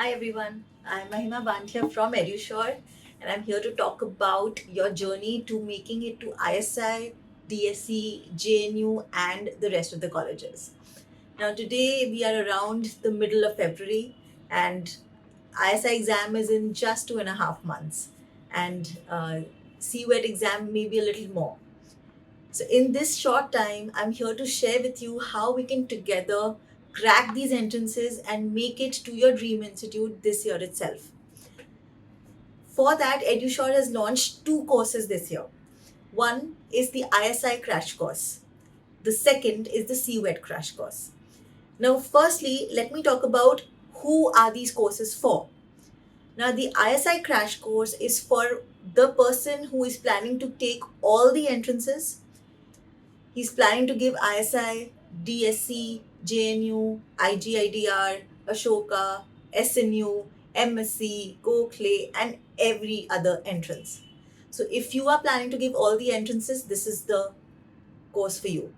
Hi everyone, I'm Mahima Banthia from EduSure and I'm here to talk about your journey to making it to ISI, DSE, JNU and the rest of the colleges. Now today we are around the middle of February and ISI exam is in just 2.5 months and CUET exam maybe a little more. So, in this short time, I'm here to share with you how we can together crack these entrances and make it to your dream institute this year itself. For that, EduSure has launched two courses this year. One is the ISI crash course, the second is the CUET crash course. Now, firstly, let me talk about who are these courses for. Now, the ISI crash course is for the person who is planning to take all the entrances. He's planning to give ISI, DSC, JNU, IGIDR, Ashoka, SNU, MSc, Gokhale, and every other entrance. So, if you are planning to give all the entrances, this is the course for you.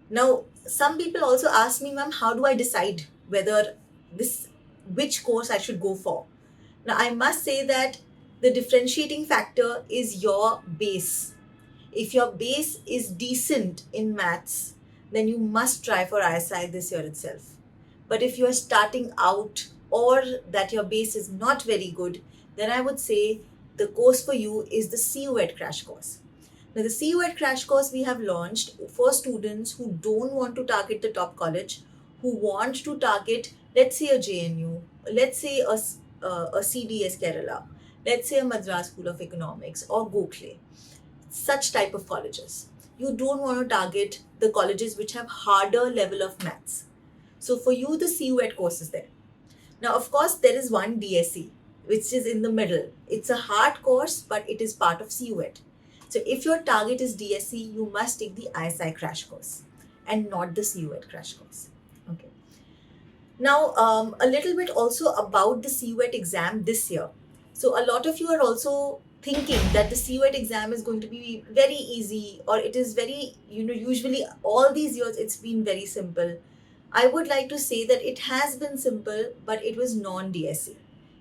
Now, some people also ask me, ma'am, how do I decide whether this which course I should go for? Now, I must say that the differentiating factor is your base. If your base is decent in maths, then you must try for ISI this year itself. But if you are starting out or that your base is not very good, then I would say the course for you is the CUET crash course. Now, the CUET crash course we have launched for students who don't want to target the top college, who want to target, let's say, a JNU, let's say a CDS Kerala, let's say a Madras School of Economics or Gokhale, such type of colleges. You don't want to target the colleges which have harder level of maths. So for you, the CUET course is there. Now, of course, there is one DSE, which is in the middle. It's a hard course, but it is part of CUET. So if your target is DSE, you must take the ISI crash course and not the CUET crash course. Okay. Now, a little bit also about the CUET exam this year. So, a lot of you are also thinking that the CUET exam is going to be very easy or it is very, usually all these years it's been very simple. I would like to say that it has been simple, but it was non DSE.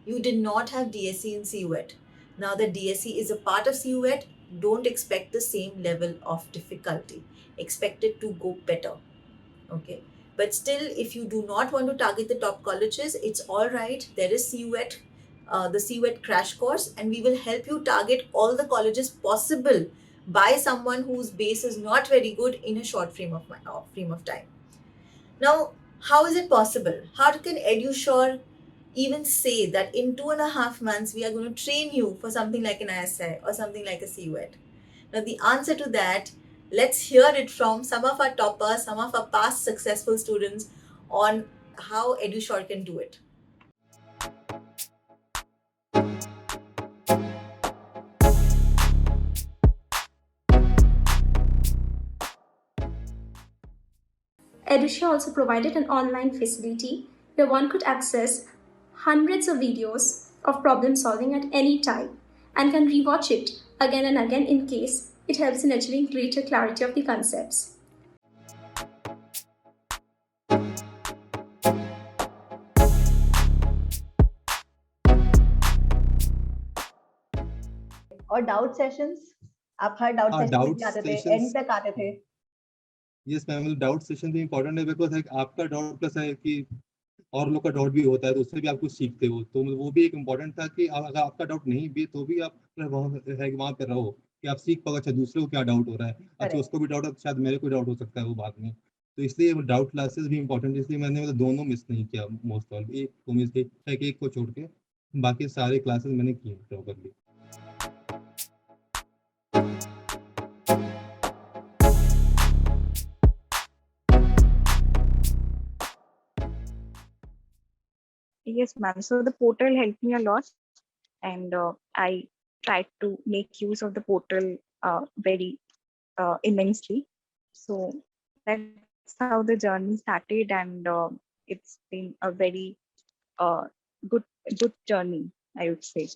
You did not have DSE in CUET. Now that DSE is a part of CUET, don't expect the same level of difficulty. Expect it to go better. Okay. But still, if you do not want to target the top colleges, it's all right. There is CUET, the CUET crash course, and we will help you target all the colleges possible by someone whose base is not very good in a short frame of time. Now, how is it possible? How can EduSure even say that in 2.5 months we are going to train you for something like an ISI or something like a CUET? Now, the answer to that, let's hear it from some of our toppers, some of our past successful students on how EduSure can do it. EduSure also provided an online facility where one could access hundreds of videos of problem solving at any time and can rewatch it again and again in case it helps in achieving greater clarity of the concepts. और doubt sessions आप हर doubt session में भी doubt आते थे, sessions and तक आते थे. Yes ma'am, doubt session भी इम्पोर्टेंट है बिकॉज आपका डाउट प्लस है कि और लोग का डाउट भी होता है तो उससे भी आप कुछ सीखते हो, तो वो भी एक इम्पोर्टेंट था कि अगर आपका डाउट नहीं भी तो भी आप वहाँ पे रहो कि आप सीख पाओ, अच्छा दूसरे को क्या डाउट हो रहा है, अच्छा उसको भी डाउट है, शायद मेरे को डाउट हो सकता है वो बाद में, तो इसलिए डाउट क्लासेस भी इम्पोर्टेंट, इसलिए मैंने मतलब दोनों मिस नहीं किया, मोस्ट ऑल एक को मिस किया, एक को छोड़ के बाकी सारे क्लासेस मैंने किए properly. Yes, ma'am. So the portal helped me a lot, and I tried to make use of the portal very immensely. So that's how the journey started, and it's been a very uh, good journey, I would say.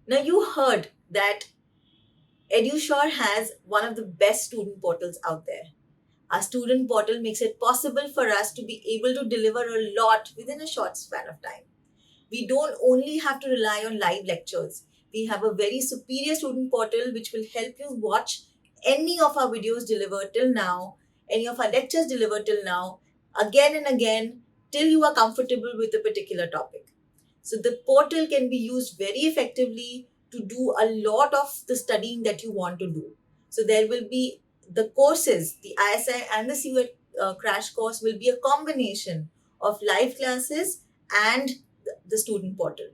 Now, you heard that EduSure has one of the best student portals out there. Our student portal makes it possible for us to be able to deliver a lot within a short span of time. We don't only have to rely on live lectures. We have a very superior student portal which will help you watch any of our videos delivered till now, any of our lectures delivered till now, again and again, till you are comfortable with a particular topic. So the portal can be used very effectively to do a lot of the studying that you want to do. So there will be the courses, the ISI and the CUET crash course will be a combination of live classes and the student portal.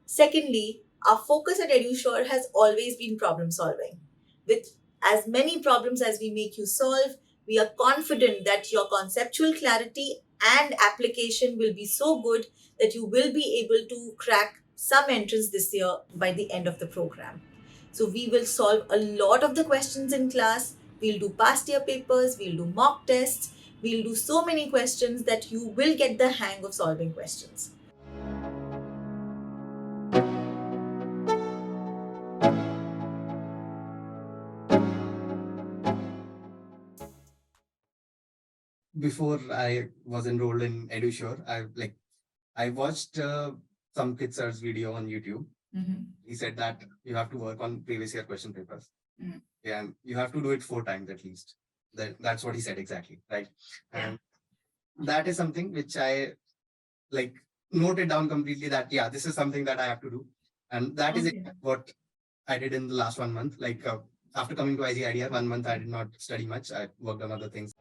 Secondly, our focus at EduSure has always been problem solving. With as many problems as we make you solve, we are confident that your conceptual clarity and application will be so good that you will be able to crack some entrance this year by the end of the program. So we will solve a lot of the questions in class. We'll do past year papers, we'll do mock tests, we'll do so many questions that you will get the hang of solving questions. Before I was enrolled in EduSure, I watched some kid sir's video on YouTube. He said that you have to work on previous year question papers. Yeah, and you have to do it 4 times at least. That's what he said exactly, right? And that is something which I like noted down completely that yeah, this is something that I have to do, and that is what I did in the last 1 month. After coming to ISI idea, 1 month I did not study much. I worked on other things.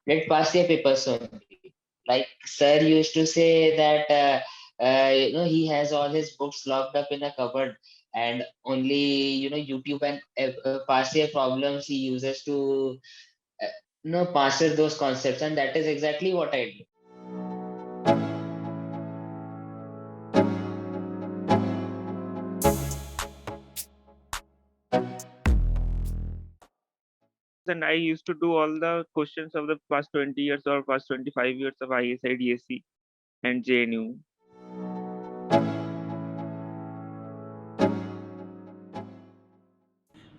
Let past year papers only. Like sir used to say that he has all his books locked up in a cupboard, and only YouTube and past year problems he uses to master those concepts, and that is exactly what I do. And I used to do all the questions of the past 20 years or past 25 years of ISI, DSC, and JNU.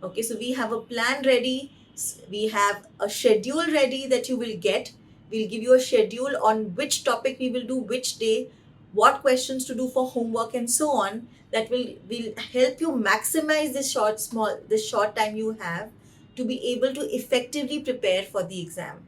Okay, so we have a plan ready. We have a schedule ready that you will get. We'll give you a schedule on which topic we will do which day, what questions to do for homework, and so on. That will help you maximize this short time you have to be able to effectively prepare for the exam.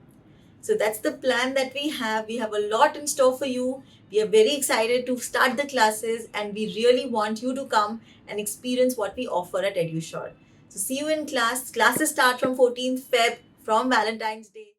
So that's the plan that we have. We have a lot in store for you. We are very excited to start the classes, and we really want you to come and experience what we offer at EduSure. So see you in class. Classes start from 14th Feb from Valentine's Day.